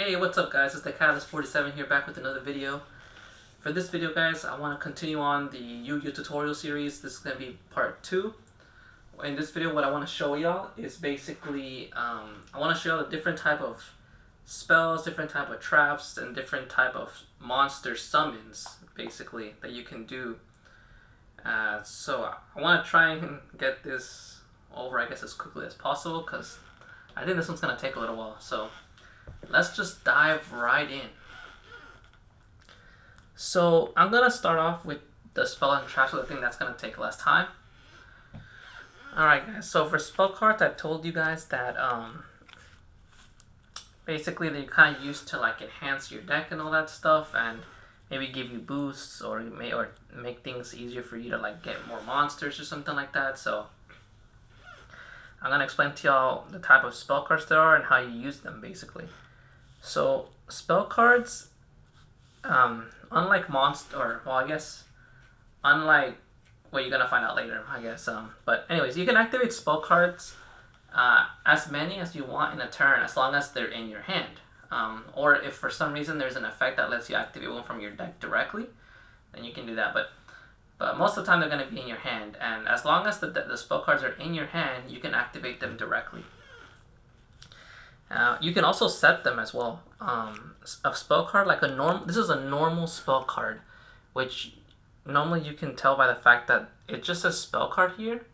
Hey, what's up guys? It's the Catalyst47 here, back with another video. For this video guys, I want to continue on the Yu-Gi-Oh tutorial series. This is going to be part 2. In this video, what I want to show y'all is basically, I want to show y'all the different type of spells, different type of traps, and different type of monster summons, basically, that you can do. So I want to try and get this over, I guess, as quickly as possible, because I think this one's going to take a little while. So let's just dive right in. So I'm going to start off with the spell and traps, so I think that's going to take less time. Alright guys, so for spell cards, I told you guys that basically they're kind of used to like enhance your deck and all that stuff, and maybe give you boosts or make things easier for you to like get more monsters or something like that. So I'm going to explain to y'all the type of spell cards there are and how you use them basically. So spell cards, unlike monster, unlike what you're going to find out later, I guess. But anyways, you can activate spell cards as many as you want in a turn, as long as they're in your hand. Or if for some reason there's an effect that lets you activate one from your deck directly, then you can do that. But most of the time they're going to be in your hand, and as long as the spell cards are in your hand, you can activate them directly. You can also set them as well. A spell card, like this is a normal spell card, which normally you can tell by the fact that it just says spell card here,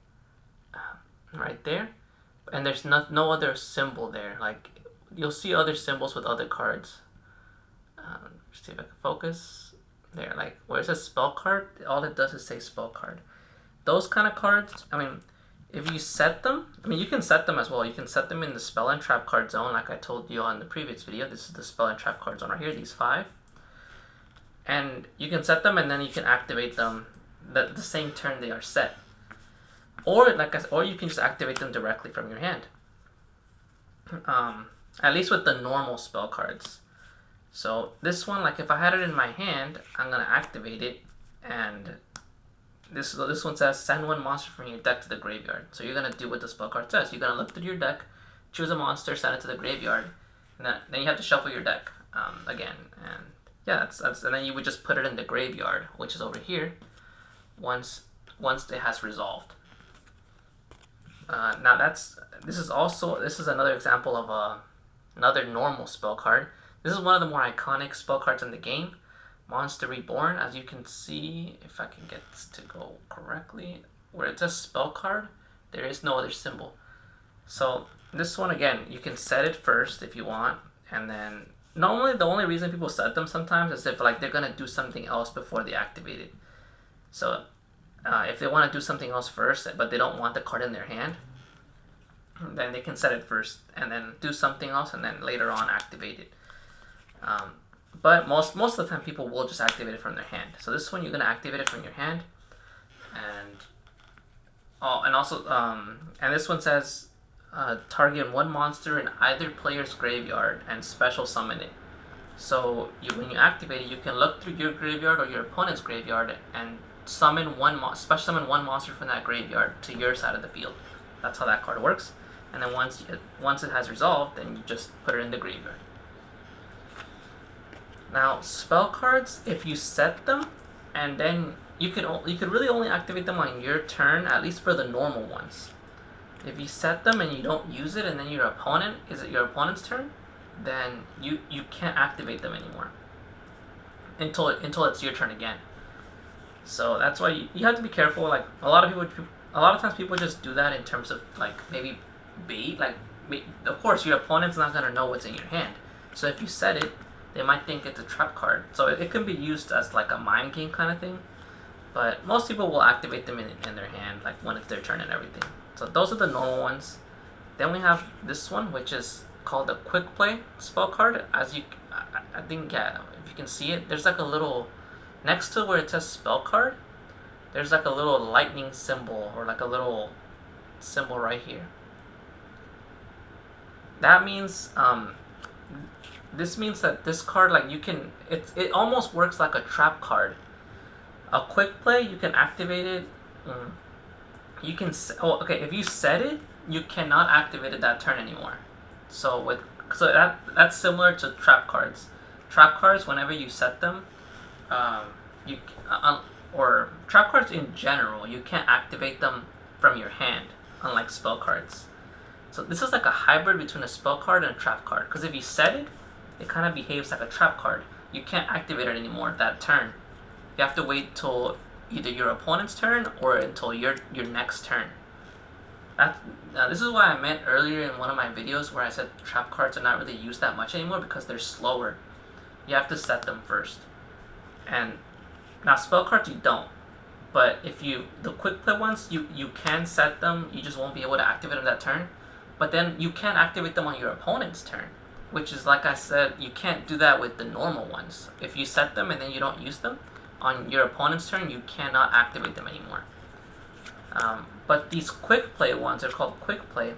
right there, and there's no other symbol there. Like, you'll see other symbols with other cards. See if I can focus. There, like where it says spell card, all it does is say spell card. Those kind of cards, I mean, if you set them, you can set them as well. You can set them in the spell and trap card zone, like I told you on the previous video. This is the spell and trap card zone right here, these 5. And you can set them, and then you can activate them the same turn they are set. Or you can just activate them directly from your hand. At least with the normal spell cards. So this one, like if I had it in my hand, I'm gonna activate it, and this one says send one monster from your deck to the graveyard. So you're gonna do what the spell card says. You're gonna look through your deck, choose a monster, send it to the graveyard, and then you have to shuffle your deck again. And yeah, and then you would just put it in the graveyard, which is over here, once it has resolved. Now this is another example of another normal spell card. This is one of the more iconic spell cards in the game, Monster Reborn. As you can see, if I can get this to go correctly, where it says spell card, there is no other symbol. So this one, again, you can set it first if you want, and then normally the only reason people set them sometimes is if like they're gonna do something else before they activate it. So if they want to do something else first, but they don't want the card in their hand, then they can set it first and then do something else, and then later on activate it. But most of the time people will just activate it from their hand. So this one, you're gonna activate it from your hand, and this one says target one monster in either player's graveyard and special summon it. So when you activate it, you can look through your graveyard or your opponent's graveyard and special summon one monster from that graveyard to your side of the field. That's how that card works. And then once it has resolved, then you just put it in the graveyard. Now spell cards, if you set them, and then you could really only activate them on your turn, at least for the normal ones. If you set them and you don't use it, and then your opponent's turn, then you can't activate them anymore until it's your turn again. So that's why you have to be careful. Like a lot of times people just do that in terms of like maybe bait. Like, of course your opponent's not gonna know what's in your hand, so if you set it, they might think it's a trap card. So it can be used as like a mind game kind of thing. But most people will activate them in their hand, like when it's their turn and everything. So those are the normal ones. Then we have this one, which is called the quick play spell card. I think, yeah, if you can see it, there's like a little, next to where it says spell card, there's like a little lightning symbol, or like a little symbol right here. That means, this means that this card, like it almost works like a trap card. A quick play, you can activate it. If you set it, you cannot activate it that turn anymore. So So that's similar to trap cards. Trap cards, whenever you set them, um, you or trap cards in general, you can't activate them from your hand, unlike spell cards. So this is like a hybrid between a spell card and a trap card. Because if you set it, it kind of behaves like a trap card. You can't activate it anymore that turn. You have to wait till either your opponent's turn or until your next turn. This is why I meant earlier in one of my videos where I said trap cards are not really used that much anymore because they're slower. You have to set them first. And now spell cards you don't. But if the quick play ones, you can set them, you just won't be able to activate them that turn. But then you can activate them on your opponent's turn, which is, like I said, you can't do that with the normal ones. If you set them and then you don't use them, on your opponent's turn, you cannot activate them anymore. But these quick play ones, they're called quick play,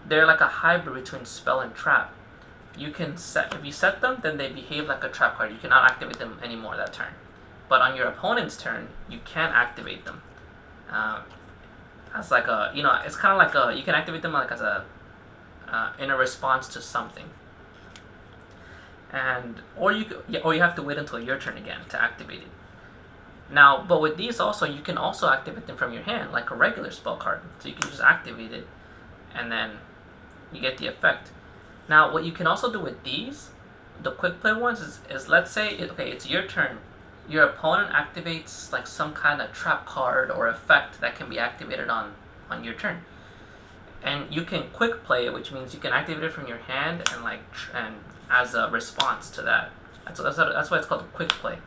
they're like a hybrid between spell and trap. You can if you set them, then they behave like a trap card. You cannot activate them anymore that turn. But on your opponent's turn, you can activate them. As like a, it's kind of like you can activate them like as a, in a response to something. Or you have to wait until your turn again to activate it. Now, but with these also, you can also activate them from your hand, like a regular spell card. So you can just activate it, and then you get the effect. Now, what you can also do with these, the quick play ones, is let's say, it's your turn. Your opponent activates like some kind of trap card or effect that can be activated on your turn. And you can quick play it, which means you can activate it from your hand and as a response to that. That's why it's called a quick play.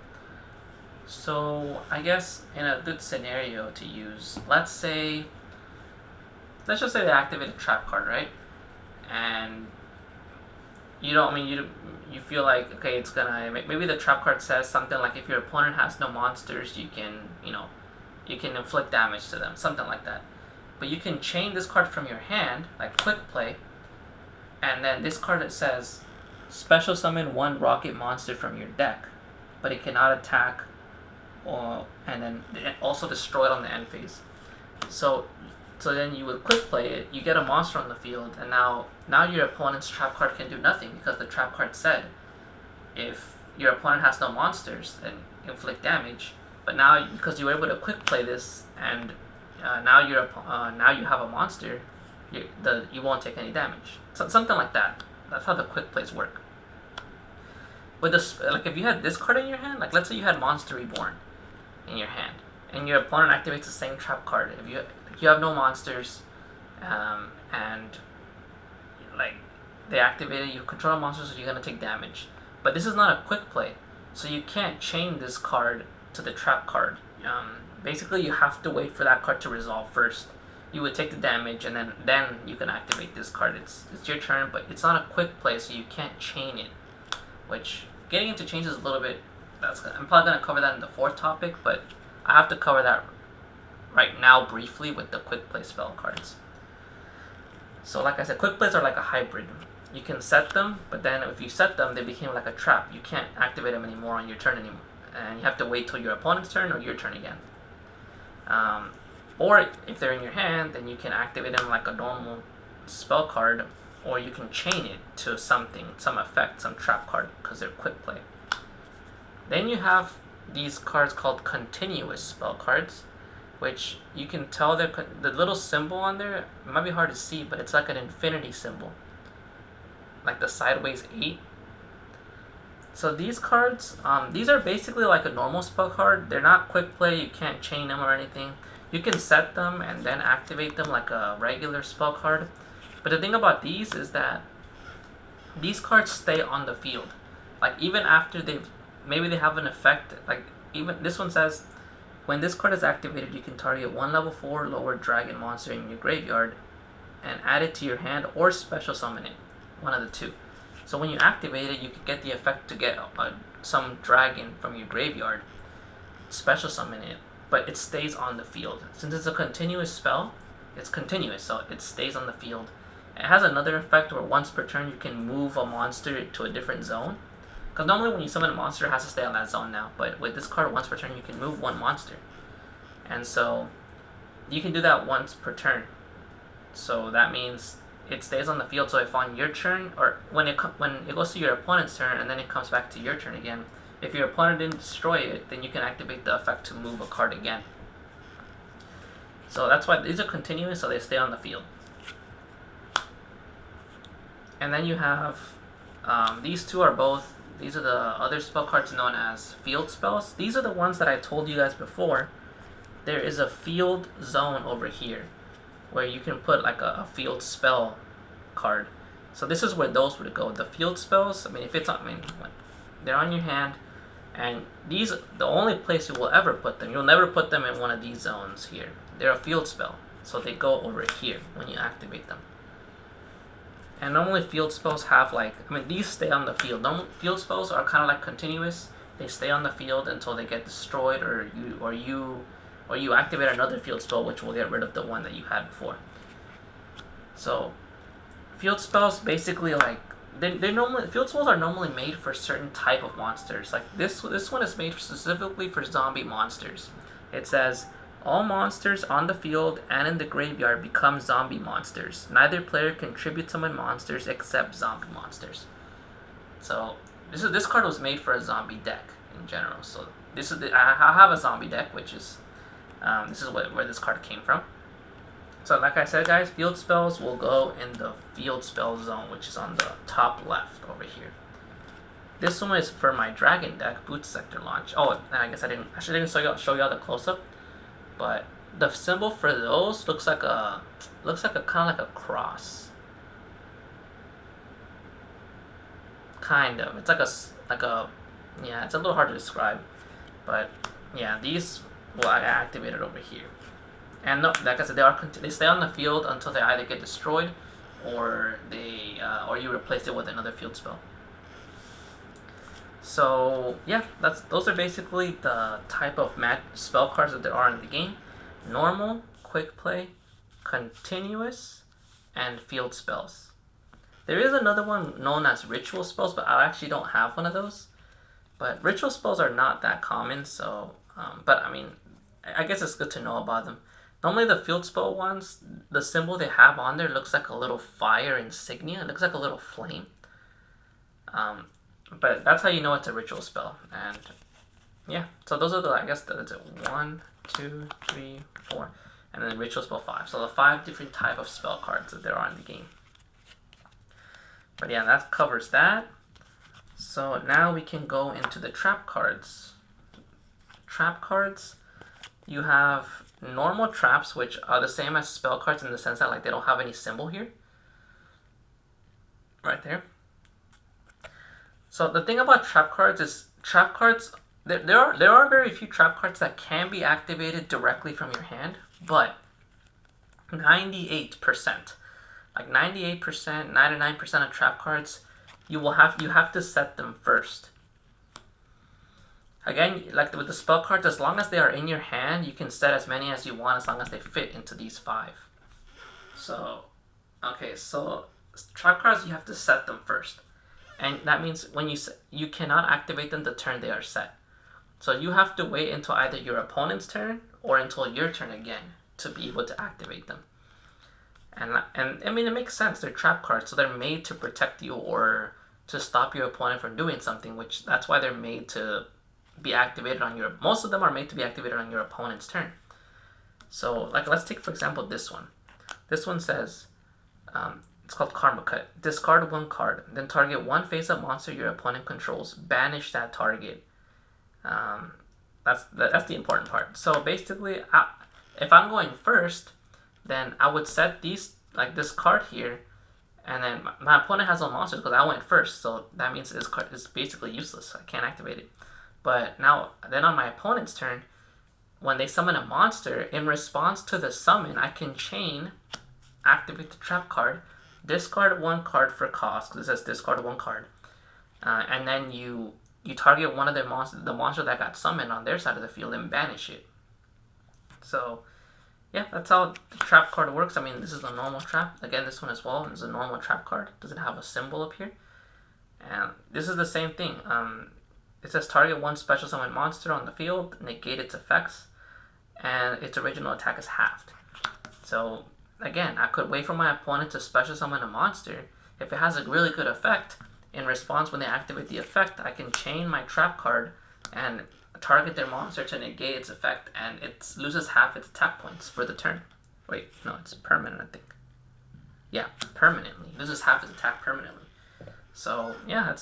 So I guess in a good scenario to use, let's just say they activate a trap card, right? And you feel like, okay, it's gonna, maybe the trap card says something like, if your opponent has no monsters, you can inflict damage to them, something like that. But you can chain this card from your hand, like quick play, and then this card, it says, special summon one rocket monster from your deck, but it cannot attack, and then also destroy it on the end phase. So then you would quick play it, you get a monster on the field, and now your opponent's trap card can do nothing because the trap card said, if your opponent has no monsters, then inflict damage. But now, because you were able to quick play this, and now you have a monster, you won't take any damage. So, something like that. That's how the quick plays work. With this, like if you had this card in your hand, like let's say you had Monster Reborn in your hand, and your opponent activates the same trap card. If you have no monsters, and like they activate it, you control monsters, so you're gonna take damage. But this is not a quick play, so you can't chain this card to the trap card. Basically, you have to wait for that card to resolve first. You would take the damage, and then you can activate this card. It's your turn, but it's not a quick play, so you can't chain it. Which, getting into chains is a little bit, I'm probably going to cover that in the fourth topic, but I have to cover that right now briefly with the quick play spell cards. So like I said, quick plays are like a hybrid. You can set them, but then if you set them, they became like a trap. You can't activate them anymore on your turn anymore, and you have to wait till your opponent's turn or your turn again. Or if they're in your hand, then you can activate them like a normal spell card, or you can chain it to something, some effect, some trap card, because they're quick play. Then you have these cards called continuous spell cards, which you can tell the little symbol on there, it might be hard to see, but it's like an infinity symbol, like the sideways 8. So these cards, these are basically like a normal spell card. They're not quick play, you can't chain them or anything. You can set them and then activate them like a regular spell card. But the thing about these is that these cards stay on the field. Like even after maybe they have an effect, like even this one says, when this card is activated, you can target one level 4 lower dragon monster in your graveyard and add it to your hand or special summon it, one of the two. So when you activate it, you can get the effect to get some dragon from your graveyard, special summon it, but it stays on the field. Since it's a continuous spell, it's continuous, so it stays on the field. It has another effect where once per turn you can move a monster to a different zone. Because normally when you summon a monster, it has to stay on that zone now. But with this card, once per turn, you can move one monster. And so you can do that once per turn. So that means it stays on the field. So if on your turn, or when it goes to your opponent's turn and then it comes back to your turn again, if your opponent didn't destroy it, then you can activate the effect to move a card again. So that's why these are continuous, so they stay on the field. And then you have these two are both. These are the other spell cards known as field spells. These are the ones that I told you guys before. There is a field zone over here where you can put like a field spell card. So this is where those would go. The field spells, I mean, if it's on, I mean, they're on your hand, and these, the only place you will ever put them, you'll never put them in one of these zones here. They're a field spell, so they go over here when you activate them. And normally field spells have like, I mean, these stay on the field. Normal field spells are kind of like continuous. They stay on the field until they get destroyed, or you activate another field spell, which will get rid of the one that you had before. So, field spells basically like they normally, field spells are normally made for certain type of monsters. Like this one is made specifically for zombie monsters. It says, all monsters on the field and in the graveyard become zombie monsters. Neither player can tribute summon monsters except zombie monsters. So this card was made for a zombie deck in general. So this is I have a zombie deck, which is this is where this card came from. So like I said, guys, field spells will go in the field spell zone, which is on the top left over here. This one is for my dragon deck, Boot Sector Launch. Oh, and I guess I didn't show y'all the close up. But the symbol for those looks like a kind of like a cross. Kind of. It's like a yeah. It's a little hard to describe, but yeah, these will activate it over here. And no, like I said, they stay on the field until they either get destroyed, or or you replace it with another field spell. So yeah, those are basically the type of spell cards that there are in the game: normal, quick play, continuous, and field spells. There is another one known as ritual spells, but I actually don't have one of those. But ritual spells are not that common, so but I mean, I guess it's good to know about them. Normally the field spell ones, the symbol they have on there looks like a little fire insignia. It looks like a little flame. But that's how you know it's a ritual spell. And yeah, so those are I guess that's it. 1, 2, 3, 4, and then ritual spell 5. So the 5 different type of spell cards that there are in the game. But yeah, that covers that. So now we can go into the trap cards. Trap cards, you have normal traps, which are the same as spell cards in the sense that like they don't have any symbol here. Right there. So the thing about trap cards is there are very few trap cards that can be activated directly from your hand, but 98%, like 98%, 99% of trap cards, you have to set them first. Again, like with the spell cards, as long as they are in your hand, you can set as many as you want as long as they fit into these 5. So, okay, so trap cards, you have to set them first. And that means when you cannot activate them the turn they are set. So you have to wait until either your opponent's turn or until your turn again to be able to activate them. And I mean, it makes sense. They're trap cards, so they're made to protect you or to stop your opponent from doing something, which that's why they're made to be activated on your... Most of them are made to be activated on your opponent's turn. So, like, let's take, for example, this one. This one says... it's called Karma Cut. Discard 1 card, then target 1 face-up monster your opponent controls. Banish that target. That's the important part. So basically, if I'm going first, then I would set these, like this card here, and then my opponent has no monsters because I went first. So that means this card is basically useless. I can't activate it. But now, then on my opponent's turn, when they summon a monster, in response to the summon, I can chain, activate the trap card, discard 1 card for cost, because it says discard 1 card, and then you target one of the monster that got summoned on their side of the field and banish it. So yeah, that's how the trap card works. I mean, this is a normal trap. Again, this one as well is a normal trap card. Doesn't have a symbol up here. And this is the same thing. It says target 1 special summon monster on the field, negate its effects, and its original attack is halved. So again, I could wait for my opponent to special summon a monster. If it has a really good effect, in response when they activate the effect, I can chain my trap card and target their monster to negate its effect, and it loses half its attack points for the turn. Wait, no, it's permanent, I think. Yeah, permanently. It loses half its attack permanently. So yeah,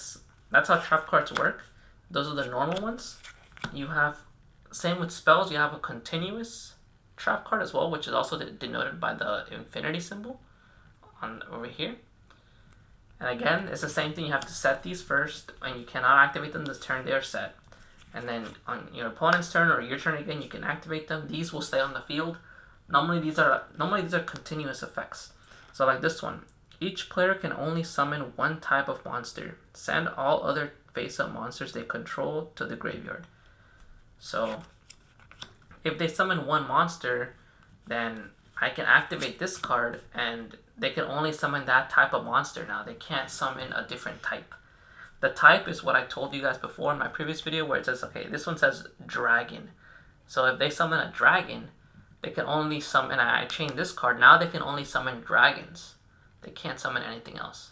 that's how trap cards work. Those are the normal ones. You have, same with spells, you have a continuous trap card as well, which is also denoted by the infinity symbol on over here. And again, it's the same thing. You have to set these first, and you cannot activate them this turn. They are set. And then on your opponent's turn or your turn again, you can activate them. These will stay on the field. Normally these are continuous effects. So like this one, each player can only summon one type of monster. Send all other face-up monsters they control to the graveyard. So if they summon one monster, then I can activate this card, and they can only summon that type of monster now. They can't summon a different type. The type is what I told you guys before in my previous video, where it says, okay, this one says dragon. So if they summon a dragon, they can only summon, I chain this card, now they can only summon dragons. They can't summon anything else.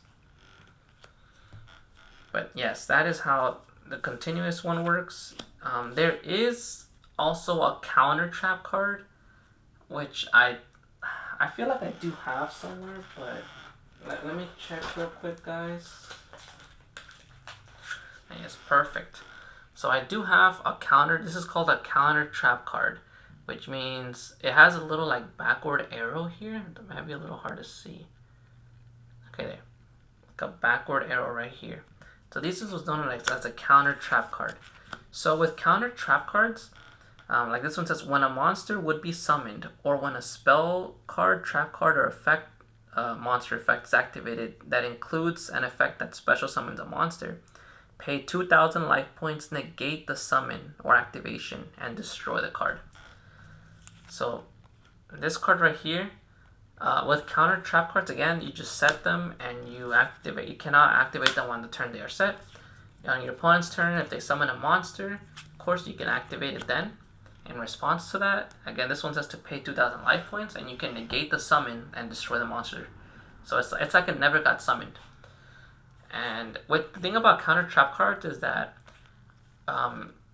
But yes, that is how the continuous one works. There is also a counter trap card, which I feel like I do have somewhere, but let me check real quick, guys. Yes, perfect. So I do have a counter. This is called a counter trap card, which means it has a little like backward arrow here. That might be a little hard to see. Okay, there. Like a backward arrow right here. So this is what's known as a counter trap card. So with counter trap cards, like this one says, when a monster would be summoned, or when a spell card, trap card, or effect, monster effect is activated that includes an effect that special summons a monster, pay 2,000 life points, negate the summon or activation, and destroy the card. So this card right here, with counter trap cards, again, you just set them and you activate. You cannot activate them on the turn they are set. On your opponent's turn, if they summon a monster, of course you can activate it then. In response to that, again, this one says to pay 2,000 life points, and you can negate the summon and destroy the monster. So it's like it never got summoned. And the thing about counter trap cards is that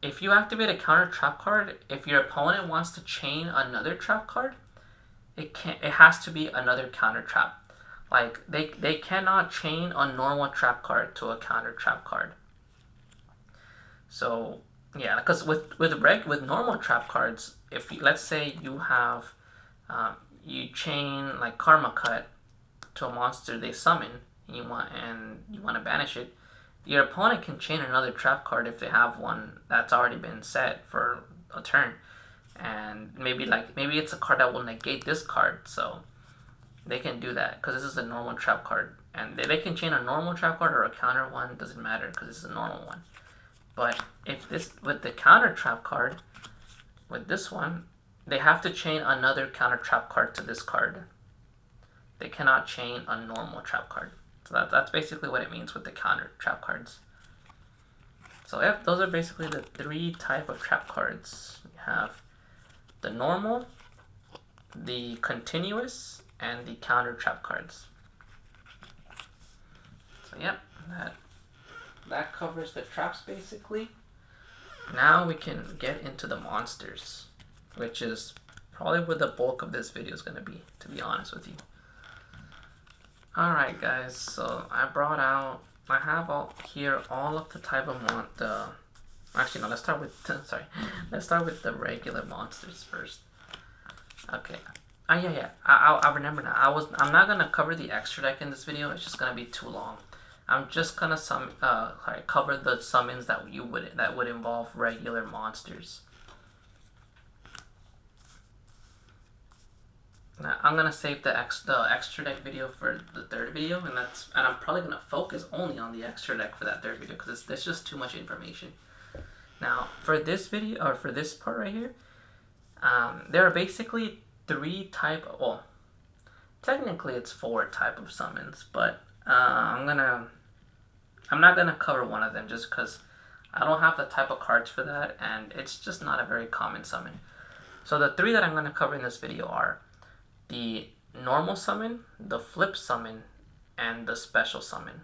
if you activate a counter trap card, if your opponent wants to chain another trap card, it has to be another counter trap. Like they cannot chain a normal trap card to a counter trap card. So yeah, because with normal trap cards, if let's say you have you chain like Karma Cut to a monster they summon, and you want to banish it, your opponent can chain another trap card if they have one that's already been set for a turn, and maybe it's a card that will negate this card, so they can do that because this is a normal trap card, and they can chain a normal trap card or a counter one, doesn't matter because this is a normal one. But if this with the counter trap card, with this one, they have to chain another counter trap card to this card. They cannot chain a normal trap card. So that's basically what it means with the counter trap cards. So yep, those are basically the three type of trap cards. You have the normal, the continuous, and the counter trap cards. So yep, that covers the traps basically. Now we can get into the monsters, which is probably where the bulk of this video is going to be, to be honest with you. Alright guys, so I have all of the type of actually no, let's start with the regular monsters first. Okay. Yeah. I remember now. I'm not gonna cover the extra deck in this video. It's just gonna be too long. I'm just gonna cover the summons that would involve regular monsters. Now, I'm gonna save the extra deck video for the third video, and I'm probably gonna focus only on the extra deck for that third video because there's just too much information. Now, for this video or for this part right here, there are basically technically it's 4 type of summons, but I'm not gonna cover one of them just because I don't have the type of cards for that, and it's just not a very common summon. So the 3 that I'm gonna cover in this video are the normal summon, the flip summon, and the special summon.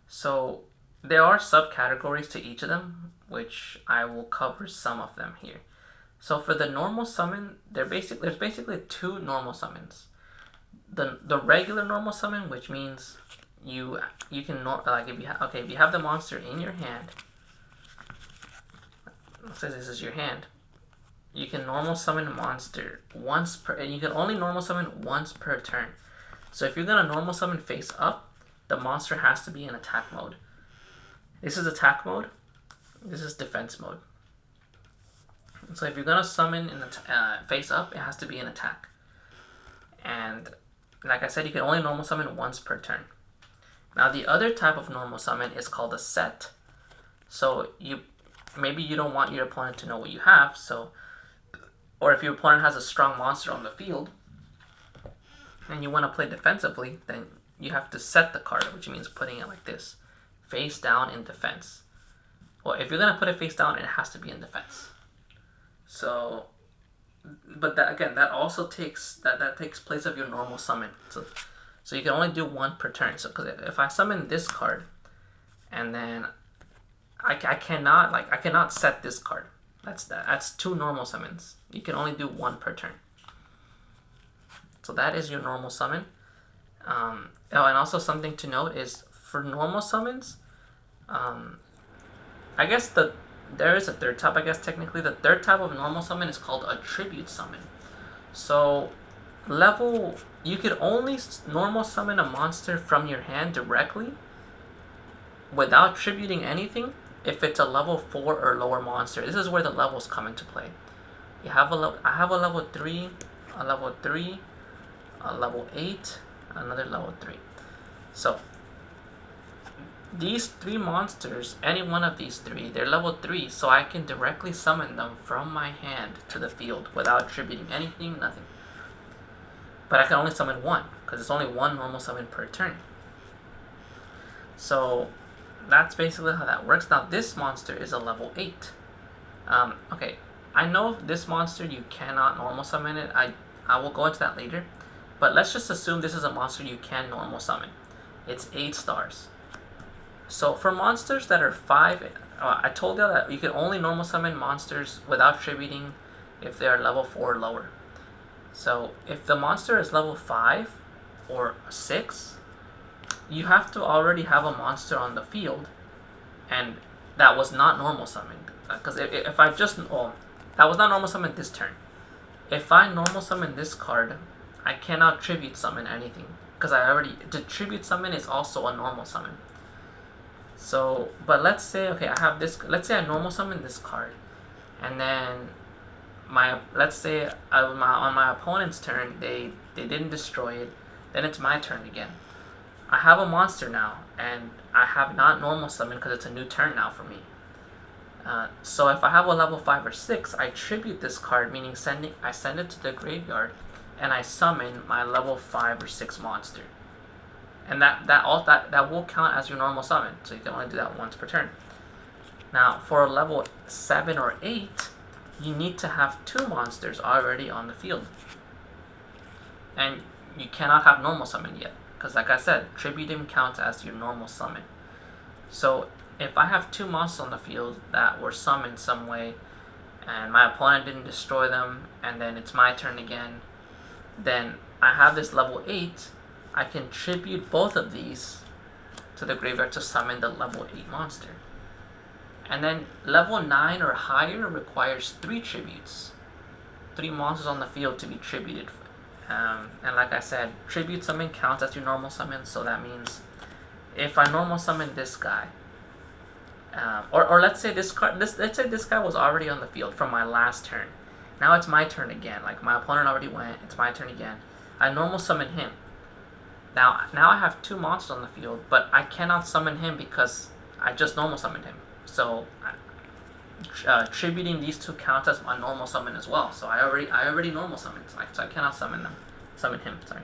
So there are subcategories to each of them, which I will cover some of them here. So for the normal summon, there's basically two normal summons. The regular normal summon, which means you can like if you have the monster in your hand. Let's say this is your hand. You can normal summon a monster once per, and you can only normal summon once per turn. So if you're gonna normal summon face up, the monster has to be in attack mode. This is attack mode. This is defense mode. So if you're gonna summon in the face up, it has to be an attack. And like I said, you can only normal summon once per turn. Now the other type of normal summon is called a set. So maybe you don't want your opponent to know what you have, or if your opponent has a strong monster on the field and you want to play defensively, then you have to set the card, which means putting it like this, face down in defense. Well, if you're gonna put it face down, it has to be in defense. So, but that also takes place of your normal summon. So you can only do one per turn. So because if I summon this card, and then I cannot set this card. That's two normal summons. You can only do one per turn. So that is your normal summon. And also something to note is for normal summons, I guess there is a third type. I guess technically the third type of normal summon is called a tribute summon. So you could only normal summon a monster from your hand directly without tributing anything if it's a level 4 or lower monster. This is where the levels come into play. I have a level 3, a level 3, a level 8, another level 3. So these three monsters, any one of these three, they're level 3, so I can directly summon them from my hand to the field without tributing anything, nothing. But I can only summon one, because it's only one normal summon per turn. So that's basically how that works. Now this monster is a level 8. Okay, I know this monster you cannot normal summon it. I will go into that later. But let's just assume this is a monster you can normal summon. It's 8 stars. So for monsters that are 5, I told you that you can only normal summon monsters without tributing if they are level 4 or lower. So if the monster is level 5 or 6, you have to already have a monster on the field, and that was not normal summoned. Because if I just that was not normal summoned this turn. If I normal summon this card, I cannot tribute summon anything because the tribute summon is also a normal summon. So, but let's say I have this. Let's say I normal summon this card, and then let's say on my opponent's turn they didn't destroy it. Then it's my turn again. I have a monster now, and I have not normal summon because it's a new turn now for me. So if I have a level 5 or 6, I tribute this card, meaning I send it to the graveyard, and I summon my level 5 or 6 monster. And that will count as your normal summon, so you can only do that once per turn. Now, for a level 7 or 8, you need to have 2 monsters already on the field. And you cannot have normal summon yet, because like I said, tributing counts as your normal summon. So if I have 2 monsters on the field that were summoned some way, and my opponent didn't destroy them, and then it's my turn again, then I have this level 8, I can tribute both of these to the graveyard to summon the level 8 monster. And then level 9 or higher requires 3 tributes. 3 monsters on the field to be tributed. And like I said, tribute summon counts as your normal summon, so that means if I normal summon this guy, or let's say this guy was already on the field from my last turn. Now it's my turn again. Like my opponent already went, it's my turn again. I normal summon him. Now I have 2 monsters on the field, but I cannot summon him because I just normal summoned him. So tributing these 2 counts as my normal summon as well. So I already normal summoned, so I cannot summon him. Sorry.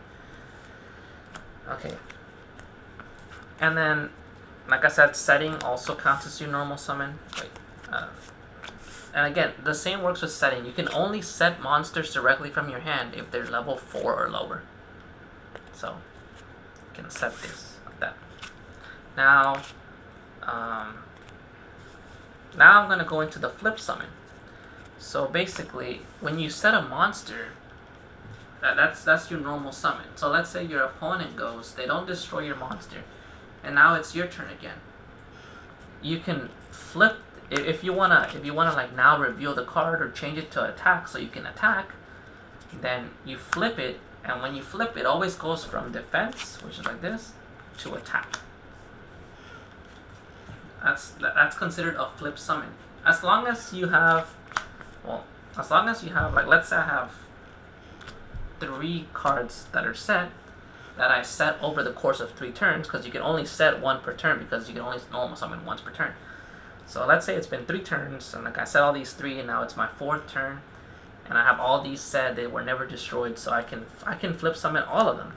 Okay. And then, like I said, setting also counts as your normal summon. And again, the same works with setting. You can only set monsters directly from your hand if they're level 4 or lower. So, you can set this like that. Now, now I'm going to go into the flip summon. So basically, when you set a monster, that's your normal summon. So let's say your opponent goes, they don't destroy your monster, and now it's your turn again. You can flip if you wanna like now reveal the card or change it to attack so you can attack. Then you flip it, and when you flip it, always goes from defense, which is like this, to attack. That's considered a flip summon. As long as you have, like, let's say I have 3 cards that are set, that I set over the course of 3 turns, because you can only set 1 per turn, because you can only normal summon once per turn. So let's say it's been 3 turns, and like I set all these 3, and now it's my 4th turn, and I have all these set, they were never destroyed, so I can flip summon all of them.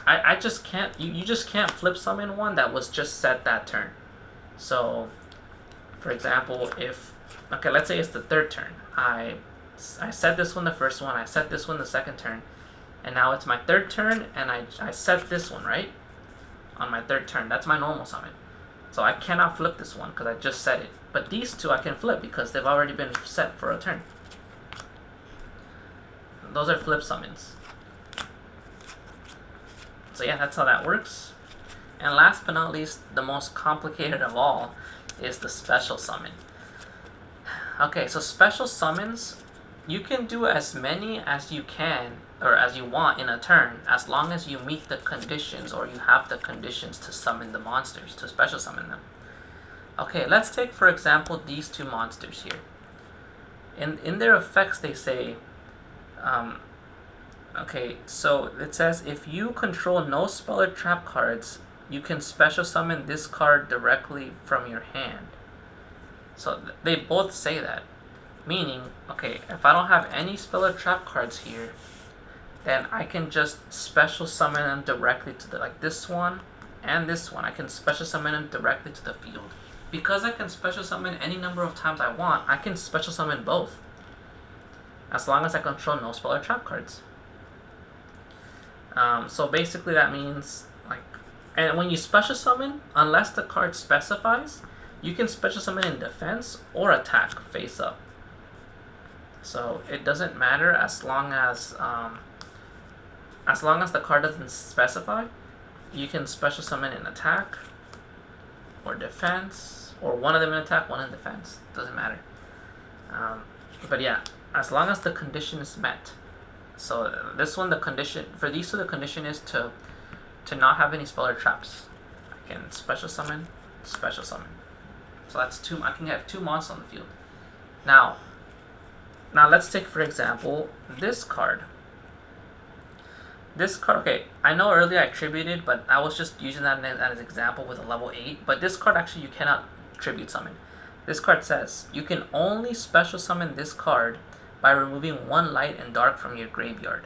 I just can't, you just can't flip summon one that was just set that turn. So, for example, okay, let's say it's the 3rd turn. I set this one the first one, I set this one the 2nd turn, and now it's my 3rd turn, and I set this one, right? On my 3rd turn. That's my normal summon. So I cannot flip this one because I just set it. But these 2 I can flip because they've already been set for a turn. Those are flip summons. So yeah, that's how that works. And last but not least, the most complicated of all is the special summon. Okay, so special summons, you can do as many as you can or as you want in a turn, as long as you meet the conditions or you have the conditions to summon the monsters, to special summon them. Okay, let's take for example these 2 monsters here. In their effects they say, okay, so it says if you control no spell or trap cards, you can special summon this card directly from your hand. So they both say that. Meaning, okay, if I don't have any spell or trap cards here, then I can just special summon them directly to like this one and this one. I can special summon them directly to the field. Because I can special summon any number of times I want, I can special summon both. As long as I control no spell or trap cards. So basically that means, like, and when you special summon, unless the card specifies, you can special summon in defense or attack face up. So it doesn't matter as long as the card doesn't specify, you can special summon in attack or defense, or one of them in attack, one in defense. Doesn't matter. But yeah, as long as the condition is met. So this one, the condition for these 2, the condition is to not have any spell or traps. I can special summon. So that's 2. I can have 2 monsters on the field. Now let's take for example this card. This card, okay, I know earlier I attributed, but I was just using that as an example with a level 8. But this card actually you cannot tribute summon. This card says you can only special summon this card by removing 1 light and dark from your graveyard.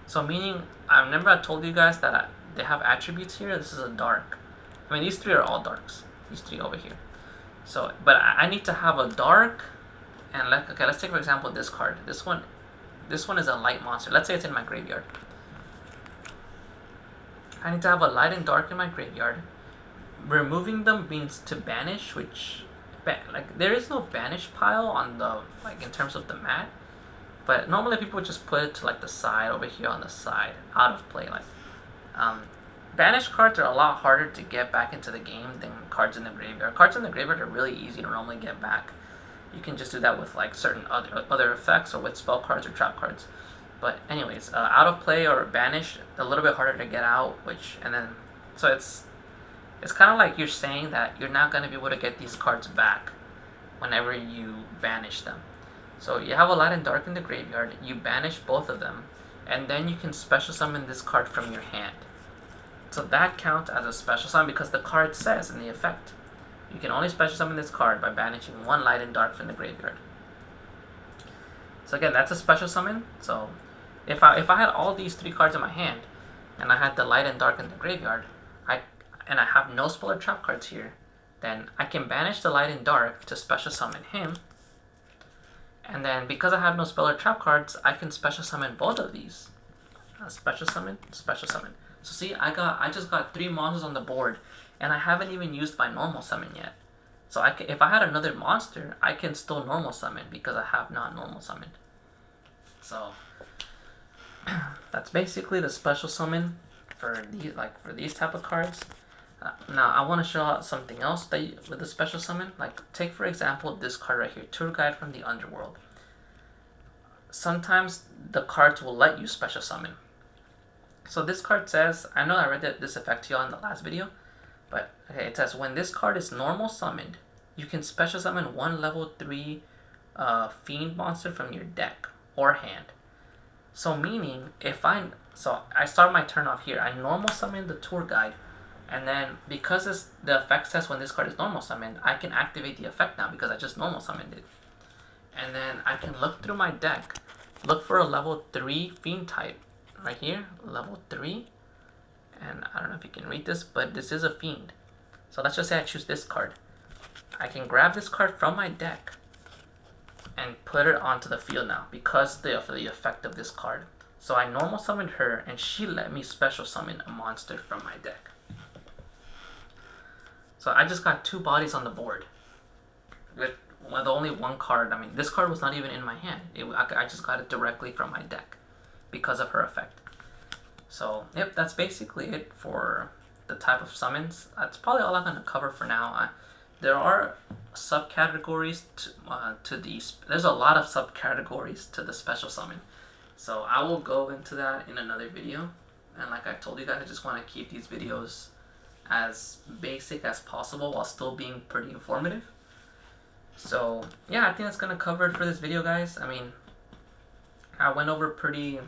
So meaning, I remember I told you guys that they have attributes here. This is a dark. I mean, these 3 are all darks. These 3 over here. So, but I need to have a dark, and okay, let's take for example this card. This one is a light monster. Let's say it's in my graveyard. I need to have a light and dark in my graveyard. Removing them means to banish, which, like, there is no banish pile on the, like, in terms of the mat. But normally people would just put it to like the side over here on the side, out of play. Like, banish cards are a lot harder to get back into the game than cards in the graveyard. Cards in the graveyard are really easy to normally get back. You can just do that with like certain other effects or with spell cards or trap cards. But anyways, out of play or banish, a little bit harder to get out. So it's kind of like you're saying that you're not going to be able to get these cards back whenever you banish them. So you have a light and dark in the graveyard, you banish both of them, and then you can special summon this card from your hand. So that counts as a special summon because the card says in the effect, you can only special summon this card by banishing 1 light and dark from the graveyard. So again, that's a special summon. So if I had all these 3 cards in my hand, and I had the light and dark in the graveyard, and I have no spell or trap cards here, then I can banish the light and dark to special summon him, And then because I have no spell or trap cards, I can special summon both of these. Special summon, special summon. So see, I just got 3 monsters on the board, and I haven't even used my normal summon yet. So if I had another monster, I can still normal summon because I have not normal summoned. So that's basically the special summon for these type of cards. Now I want to show out something else with the special summon. Like take for example this card right here, Tour Guide from the Underworld. Sometimes the cards will let you special summon. So this card says, I know I read this effect to y'all in the last video, but okay, it says when this card is normal summoned, you can special summon 1 level 3 fiend monster from your deck or hand. So meaning so I start my turn off here. I normal summon the Tour Guide, and then because the effect says when this card is normal summoned, I can activate the effect now because I just normal summoned it. And then I can look through my deck, look for a level 3 fiend type right here, level 3. And I don't know if you can read this, but this is a fiend. So let's just say I choose this card. I can grab this card from my deck and put it onto the field now because of the effect of this card. So I normal summoned her and she let me special summon a monster from my deck. So I just got 2 bodies on the board with only 1 card. I mean, this card was not even in my hand. I just got it directly from my deck because of her effect. So yep, that's basically it for the type of summons. That's probably all I'm going to cover for now. There are subcategories to these. There's a lot of subcategories to the special summon. So I will go into that in another video. And like I told you guys, I just want to keep these videos as basic as possible while still being pretty informative. So yeah, I think that's going to cover it for this video, guys. I mean, I went over pretty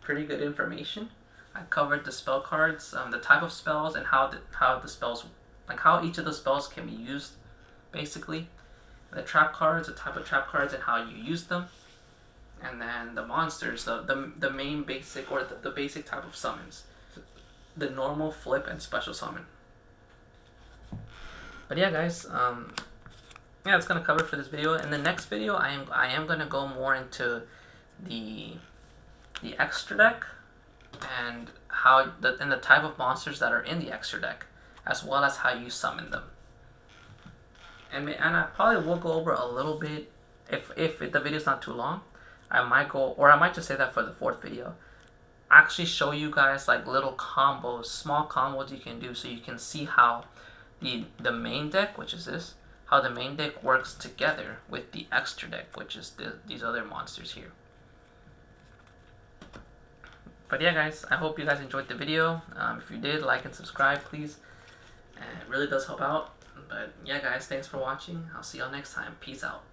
good information. I covered the spell cards, the type of spells, and how the spells, like how each of the spells can be used, basically. The trap cards, the type of trap cards, and how you use them. And then the monsters, the main basic, or the basic type of summons. The normal, flip, and special summon. But yeah, guys, yeah, that's gonna cover it for this video. In the next video, I am gonna go more into the extra deck and the type of monsters that are in the extra deck, as well as how you summon them. And I probably will go over a little bit if the video's not too long. I might just say that for the 4th video. Actually show you guys like little combos, small combos you can do, so you can see how the main deck, which is this, how the main deck works together with the extra deck, which is these other monsters here. But yeah, guys, I hope you guys enjoyed the video. If you did, like and subscribe, please. And it really does help out. But yeah, guys, thanks for watching. I'll see y'all next time. Peace out.